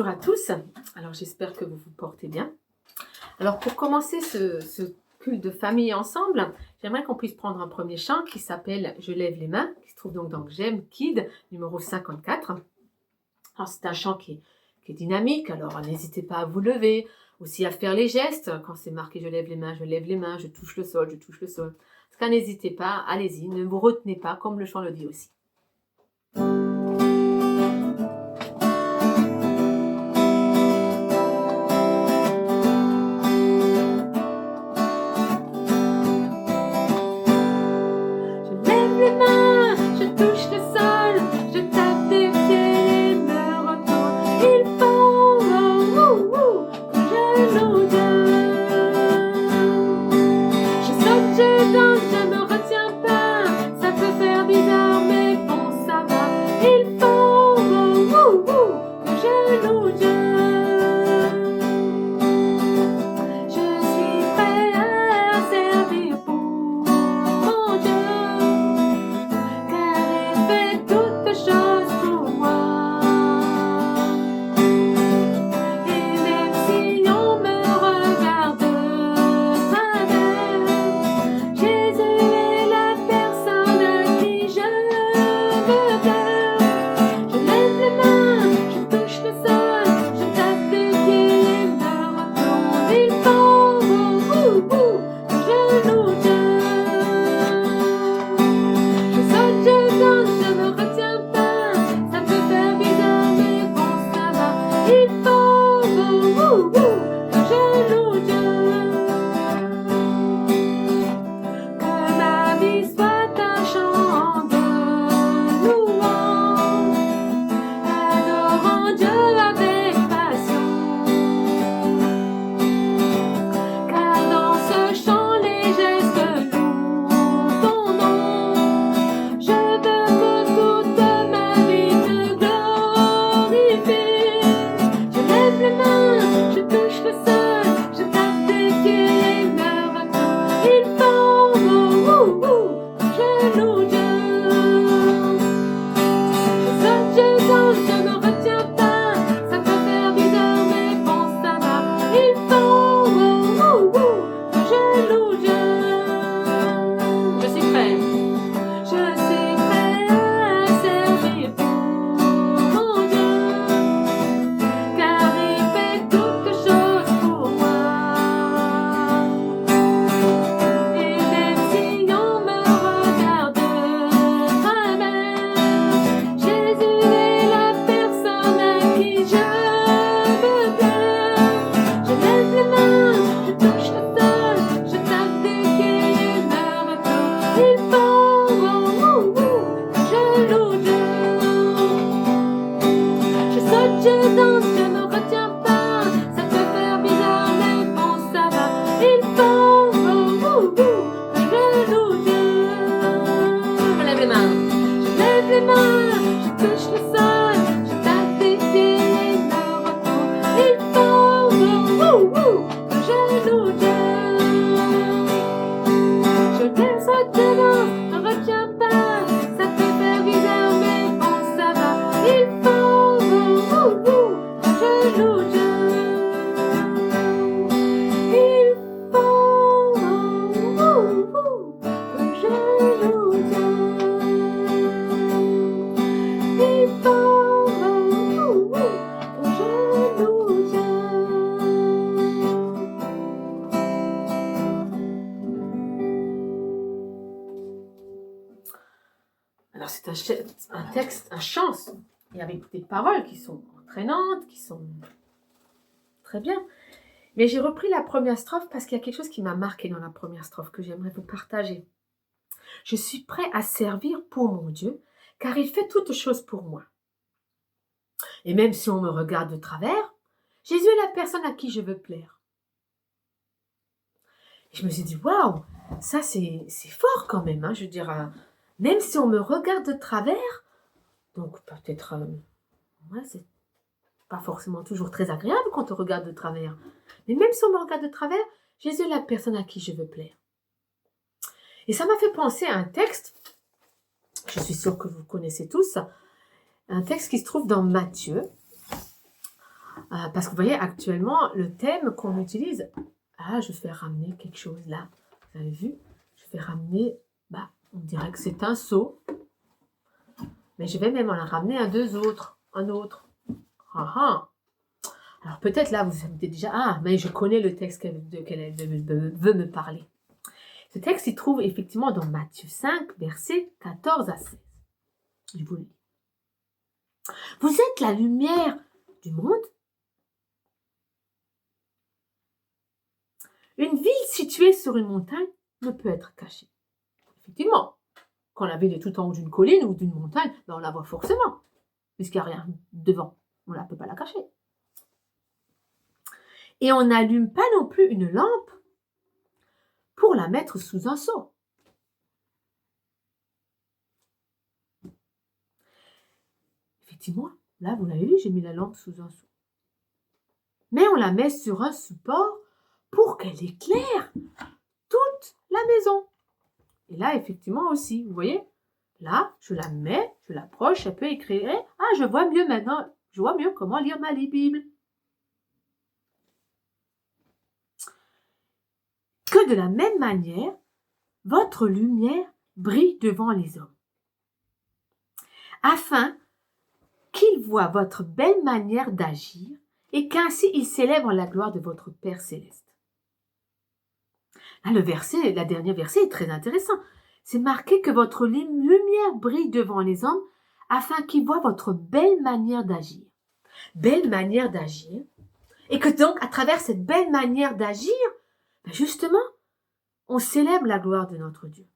Bonjour à tous, alors j'espère que vous vous portez bien. Alors pour commencer ce culte de famille ensemble, j'aimerais qu'on puisse prendre un premier chant qui s'appelle « Je lève les mains », qui se trouve donc dans J'aime Kid, numéro 54. Alors c'est un chant qui est dynamique, alors n'hésitez pas à vous lever, aussi à faire les gestes, quand c'est marqué « Je lève les mains »,« je touche le sol », « je touche le sol ». En tout cas, n'hésitez pas, allez-y, ne vous retenez pas, comme le chant le dit aussi. Alors c'est un texte, un chant, et avec des paroles qui sont entraînantes, qui sont très bien. Mais j'ai repris la première strophe parce qu'il y a quelque chose qui m'a marqué dans la première strophe que j'aimerais vous partager. Je suis prêt à servir pour mon Dieu, car il fait toutes choses pour moi. Et même si on me regarde de travers, Jésus est la personne à qui je veux plaire. Et je me suis dit, waouh, ça c'est fort quand même, hein, je veux dire, même si on me regarde de travers, donc peut-être, ouais, c'est pas forcément toujours très agréable quand on regarde de travers, mais même si on me regarde de travers, Jésus est la personne à qui je veux plaire. Et ça m'a fait penser à un texte, je suis sûre que vous connaissez tous, un texte qui se trouve dans Matthieu, Parce que vous voyez, actuellement, le thème qu'on utilise, je fais ramener quelque chose là. Vous avez vu? Je fais ramener, on dirait que c'est un seau. Mais je vais même en ramener un autre. Alors peut-être là, vous vous dites déjà, mais je connais le texte qu'elle veut me parler. Ce texte, il trouve effectivement dans Matthieu 5, versets 14 à 16. Je vous le lis. Vous êtes la lumière du monde. Une ville située sur une montagne ne peut être cachée. Effectivement, quand la ville est tout en haut d'une colline ou d'une montagne, on la voit forcément, puisqu'il n'y a rien devant. On ne peut pas la cacher. Et on n'allume pas non plus une lampe pour la mettre sous un seau. Effectivement, là, vous l'avez vu, j'ai mis la lampe sous un seau. Mais on la met sur un support pour qu'elle éclaire toute la maison. Et là, effectivement aussi, vous voyez, là, je la mets, je l'approche, elle peut éclairer. Je vois mieux maintenant, je vois mieux comment lire ma Bible. Que de la même manière, votre lumière brille devant les hommes, afin qu'ils voient votre belle manière d'agir et qu'ainsi ils célèbrent la gloire de votre Père céleste. Là, la dernière verset est très intéressant. C'est marqué que votre lumière brille devant les hommes afin qu'ils voient votre belle manière d'agir. Belle manière d'agir. Et que donc, à travers cette belle manière d'agir, justement, on célèbre la gloire de notre Dieu.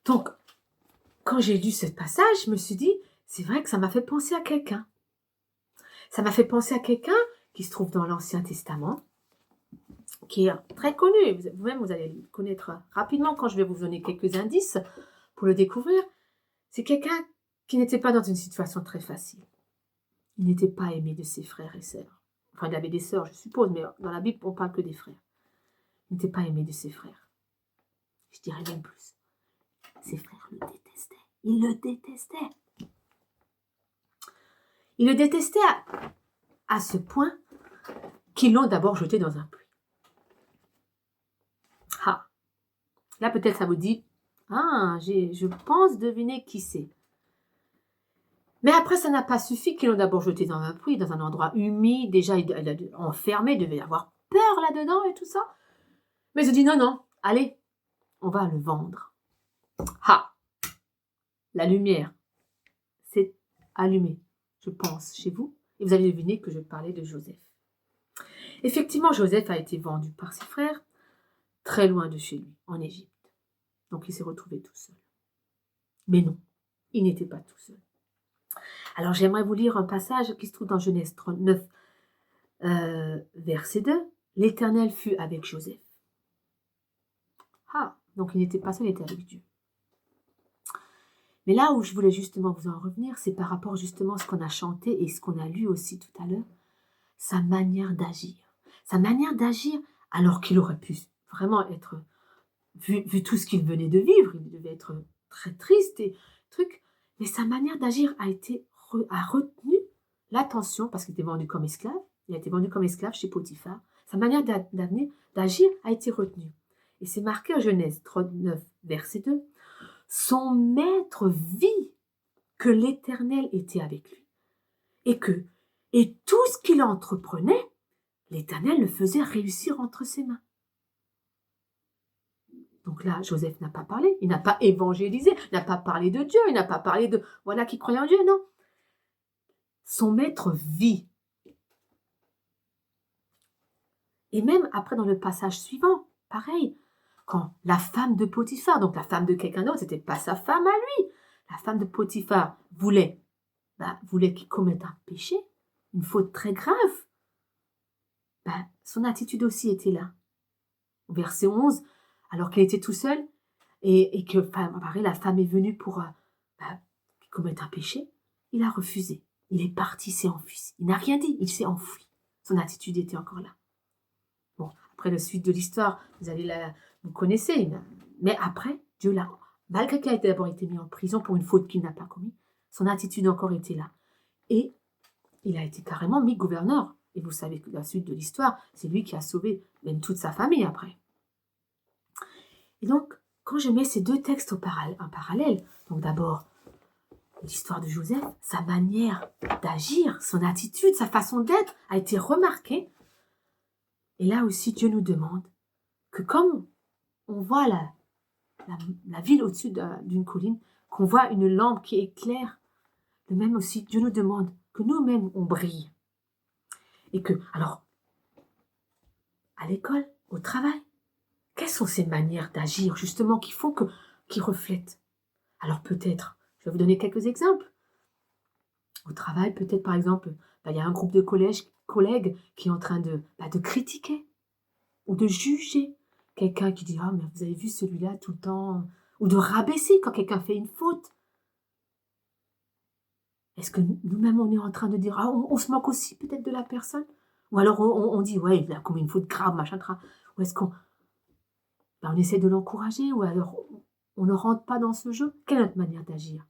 Donc, quand j'ai lu ce passage, je me suis dit, c'est vrai que ça m'a fait penser à quelqu'un. Ça m'a fait penser à quelqu'un qui se trouve dans l'Ancien Testament, qui est très connu. Vous-même, vous allez le connaître rapidement quand je vais vous donner quelques indices pour le découvrir. C'est quelqu'un qui n'était pas dans une situation très facile. Il n'était pas aimé de ses frères et sœurs. Enfin, il avait des sœurs, je suppose, mais dans la Bible, on ne parle que des frères. Il n'était pas aimé de ses frères. Je dirais même plus. Ses frères le détestaient. Ils le détestaient. Ils le détestaient à ce point qu'ils l'ont d'abord jeté dans un puits. Là, peut-être ça vous dit, je pense deviner qui c'est. Mais après, ça n'a pas suffi qu'ils l'ont d'abord jeté dans un puits, dans un endroit humide, déjà enfermé, il devait y avoir peur là-dedans et tout ça. Mais ils ont dit non, allez, on va le vendre. La lumière s'est allumée, je pense, chez vous. Et vous avez deviné que je parlais de Joseph. Effectivement, Joseph a été vendu par ses frères, très loin de chez lui, en Égypte. Donc il s'est retrouvé tout seul. Mais non, il n'était pas tout seul. Alors j'aimerais vous lire un passage qui se trouve dans Genèse 39, verset 2. L'Éternel fut avec Joseph. Donc il n'était pas seul, il était avec Dieu. Mais là où je voulais justement vous en revenir, c'est par rapport justement à ce qu'on a chanté et ce qu'on a lu aussi tout à l'heure, sa manière d'agir. Sa manière d'agir alors qu'il aurait pu vraiment être, vu tout ce qu'il venait de vivre, il devait être très triste et truc, mais sa manière d'agir a retenu l'attention, parce qu'il était vendu comme esclave, il a été vendu comme esclave chez Potiphar, sa manière d'agir a été retenue. Et c'est marqué en Genèse 39, verset 2, son maître vit que l'Éternel était avec lui, et tout ce qu'il entreprenait, l'Éternel le faisait réussir entre ses mains. Donc là, Joseph n'a pas parlé, il n'a pas évangélisé, il n'a pas parlé de Dieu, il n'a pas parlé de voilà qui croyait en Dieu, non. Son maître vit. Et même après dans le passage suivant, pareil, quand la femme de Potiphar, donc la femme de quelqu'un d'autre, c'était pas sa femme à lui, la femme de Potiphar voulait qu'il commette un péché, une faute très grave, son attitude aussi était là. Au verset 11, alors qu'il était tout seul, et que la femme est venue pour commettre un péché, il a refusé. Il est parti, il s'est enfui. Il n'a rien dit, il s'est enfui. Son attitude était encore là. Bon, après la suite de l'histoire, vous connaissez. Mais après, Dieu l'a, malgré qu'il a d'abord été mis en prison pour une faute qu'il n'a pas commise, Son attitude encore était là. Et il a été carrément mis gouverneur. Et vous savez que la suite de l'histoire, c'est lui qui a sauvé même toute sa famille après. Et donc, quand je mets ces deux textes en parallèle, donc d'abord l'histoire de Joseph, sa manière d'agir, son attitude, sa façon d'être a été remarquée. Et là aussi, Dieu nous demande que comme on voit la ville au-dessus d'une colline, qu'on voit une lampe qui éclaire, de même aussi, Dieu nous demande que nous-mêmes, on brille. Et que, alors, à l'école, au travail, quelles sont ces manières d'agir, justement, qui reflètent? Alors peut-être, je vais vous donner quelques exemples. Au travail, peut-être, par exemple, il y a un groupe de collègues qui est en train de critiquer ou de juger. Quelqu'un qui dit « Ah, mais vous avez vu celui-là tout le temps » ou de rabaisser quand quelqu'un fait une faute. Est-ce que nous-mêmes, on est en train de dire « Ah, on se moque aussi peut-être de la personne » ou alors on dit « Ouais, il a commis une faute grave, machin, ou est-ce qu'on on essaie de l'encourager ou alors on ne rentre pas dans ce jeu? Quelle est notre manière d'agir?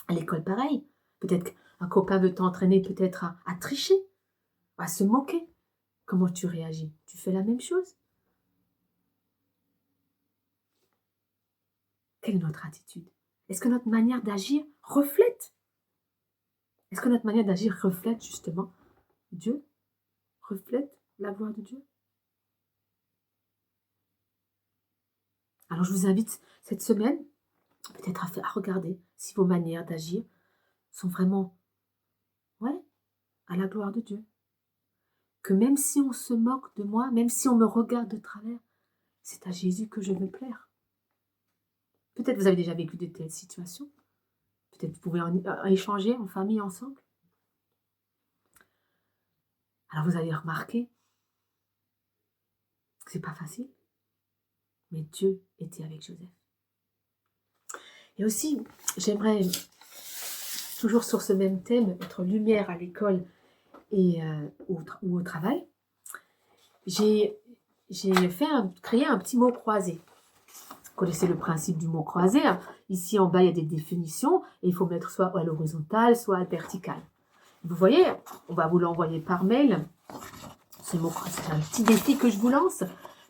À l'école, pareil. Peut-être qu'un copain veut t'entraîner peut-être à tricher, à se moquer. Comment tu réagis? Tu fais la même chose? Quelle est notre attitude? Est-ce que notre manière d'agir reflète? Est-ce que notre manière d'agir reflète justement Dieu? Reflète la gloire de Dieu? Alors je vous invite cette semaine peut-être à regarder si vos manières d'agir sont vraiment à la gloire de Dieu. Que même si on se moque de moi, même si on me regarde de travers, c'est à Jésus que je veux plaire. Peut-être vous avez déjà vécu de telles situations. Peut-être vous pouvez en échanger en famille ensemble. Alors vous allez remarquer que c'est pas facile, mais Dieu était avec Joseph. Et aussi, j'aimerais, toujours sur ce même thème, être lumière à l'école et ou au travail, j'ai créé un petit mot croisé. Vous connaissez le principe du mot croisé. Ici, en bas, il y a des définitions et il faut mettre soit à l'horizontale, soit à la verticale. Vous voyez, on va vous l'envoyer par mail. Ce mot croisé, c'est un petit défi que je vous lance.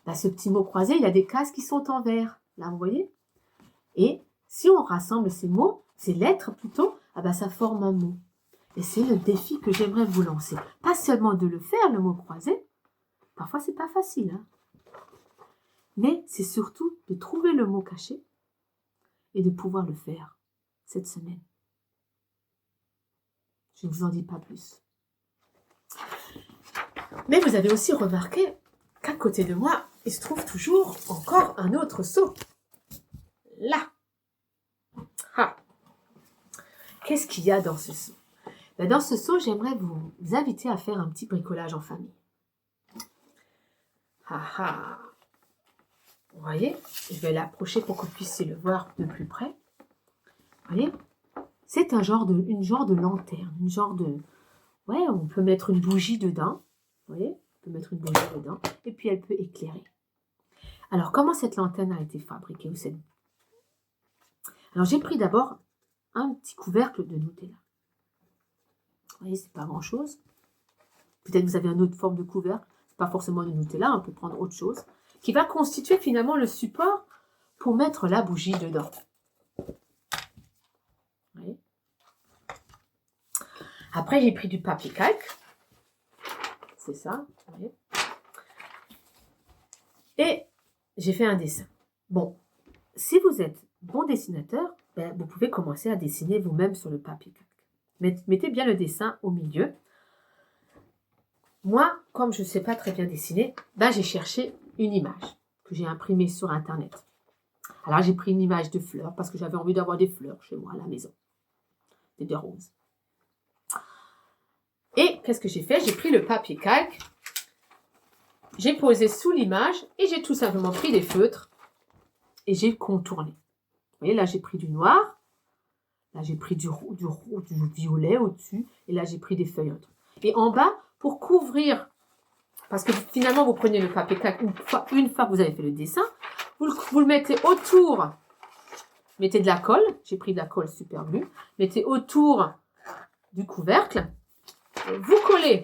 Là, ce petit mot croisé, il y a des cases qui sont en vert. Là, vous voyez? Et si on rassemble ces mots, ces lettres plutôt, ça forme un mot. Et c'est le défi que j'aimerais vous lancer. Pas seulement de le faire, le mot croisé. Parfois, c'est pas facile. Mais c'est surtout de trouver le mot caché et de pouvoir le faire cette semaine. Je ne vous en dis pas plus. Mais vous avez aussi remarqué qu'à côté de moi, il se trouve toujours encore un autre seau. Là. Qu'est-ce qu'il y a dans ce seau? Dans ce seau, j'aimerais vous inviter à faire un petit bricolage en famille. Vous voyez, je vais l'approcher pour que vous puissiez le voir de plus près. Vous voyez, c'est une genre de lanterne, on peut mettre une bougie dedans. Vous voyez, on peut mettre une bougie dedans et puis elle peut éclairer. Alors, comment cette lanterne a été fabriquée? Alors, j'ai pris d'abord un petit couvercle de Nutella. Vous voyez, c'est pas grand-chose. Peut-être que vous avez une autre forme de couvercle, pas forcément de Nutella, on peut prendre autre chose, qui va constituer finalement le support pour mettre la bougie dedans. Vous voyez? Après, j'ai pris du papier calque. C'est ça, vous voyez? Et j'ai fait un dessin. Bon, si vous êtes bon dessinateur, vous pouvez commencer à dessiner vous-même sur le papier calque. Mettez bien le dessin au milieu. Moi, comme je ne sais pas très bien dessiner, j'ai cherché une image que j'ai imprimée sur Internet. Alors, j'ai pris une image de fleurs parce que j'avais envie d'avoir des fleurs chez moi à la maison. Des roses. Et qu'est-ce que j'ai fait? J'ai pris le papier calque, j'ai posé sous l'image et j'ai tout simplement pris des feutres et j'ai contourné. Vous voyez, là, j'ai pris du noir. Là, j'ai pris du violet au-dessus. Et là, j'ai pris des feuilles autres. Et en bas, pour couvrir, parce que finalement, vous prenez le papier calque une fois que vous avez fait le dessin, vous le mettez autour Mettez de la colle, j'ai pris de la colle super glue, mettez autour du couvercle, vous collez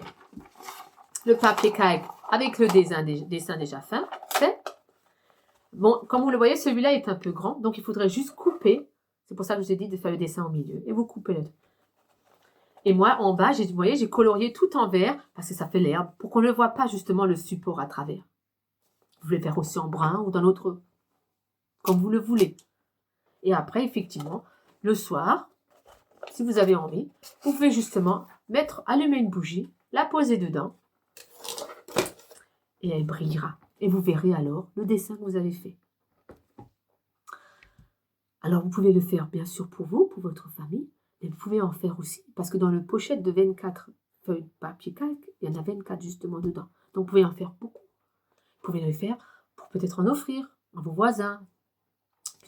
le papier caille avec le dessin déjà fait. Bon, comme vous le voyez, celui-là est un peu grand, donc il faudrait juste couper. C'est pour ça que je vous ai dit de faire le dessin au milieu. Et vous coupez le. Et moi, en bas, vous voyez, j'ai colorié tout en vert, parce que ça fait l'herbe, pour qu'on ne voit pas justement le support à travers. Vous pouvez le faire aussi en brun ou dans l'autre, comme vous le voulez. Et après, effectivement, le soir, si vous avez envie, vous pouvez justement allumer une bougie, la poser dedans, et elle brillera. Et vous verrez alors le dessin que vous avez fait. Alors, vous pouvez le faire bien sûr pour vous, pour votre famille, mais vous pouvez en faire aussi, parce que dans le pochette de 24 feuilles de papier calque, il y en a 24 justement dedans. Donc, vous pouvez en faire beaucoup. Vous pouvez le faire pour peut-être en offrir à vos voisins,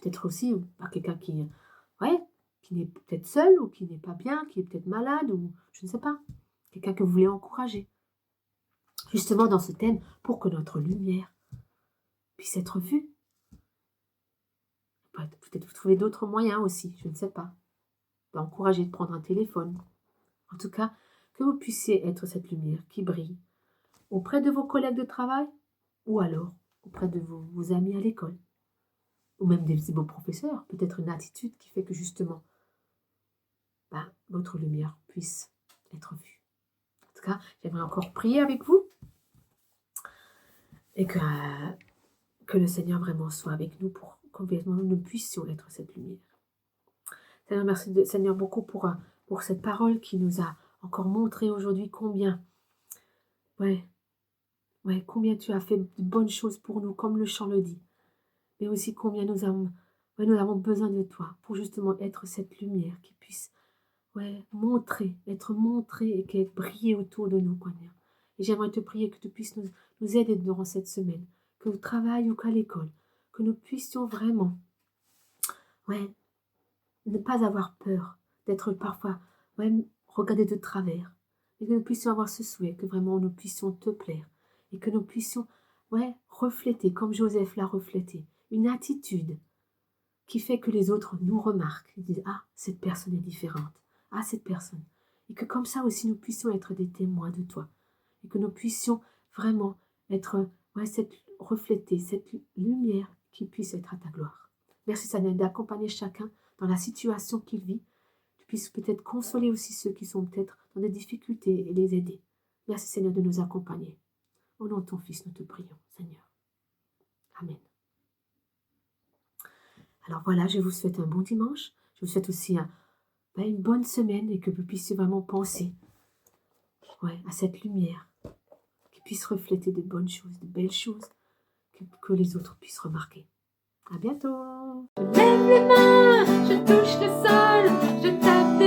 peut-être aussi à quelqu'un qui est peut-être seul ou qui n'est pas bien, qui est peut-être malade ou je ne sais pas, quelqu'un que vous voulez encourager. Justement dans ce thème, pour que notre lumière puisse être vue. Peut-être vous trouvez d'autres moyens aussi, je ne sais pas. D'encourager de prendre un téléphone. En tout cas, que vous puissiez être cette lumière qui brille auprès de vos collègues de travail ou alors auprès de vos amis à l'école. Ou même de vos professeurs. Peut-être une attitude qui fait que justement, votre lumière puisse être vue. En tout cas, j'aimerais encore prier avec vous et que le Seigneur vraiment soit avec nous pour que nous puissions être cette lumière. Seigneur, merci Seigneur beaucoup pour cette parole qui nous a encore montré aujourd'hui combien combien tu as fait de bonnes choses pour nous, comme le chant le dit, mais aussi combien nous avons besoin de toi pour justement être cette lumière qui puisse être montrée et qu'elle brille autour de nous, Seigneur. Et j'aimerais te prier que tu puisses nous aider durant cette semaine, que au travail ou qu'à l'école, que nous puissions vraiment ne pas avoir peur d'être parfois regardés de travers, et que nous puissions avoir ce souhait que vraiment nous puissions te plaire et que nous puissions refléter comme Joseph l'a reflété, une attitude qui fait que les autres nous remarquent et disent « Ah, cette personne est différente. Ah, cette personne. » Et que comme ça aussi, nous puissions être des témoins de toi. Et que nous puissions vraiment être, refléter cette lumière qui puisse être à ta gloire. Merci Seigneur d'accompagner chacun dans la situation qu'il vit. Tu puisses peut-être consoler aussi ceux qui sont peut-être dans des difficultés et les aider. Merci Seigneur de nous accompagner. Au nom de ton Fils, nous te prions, Seigneur. Amen. Alors voilà, je vous souhaite un bon dimanche. Je vous souhaite aussi une bonne semaine et que vous puissiez vraiment penser à cette lumière qui puisse refléter de bonnes choses, de belles choses que les autres puissent remarquer. À bientôt. Je lève les mains, je touche le sol, je tape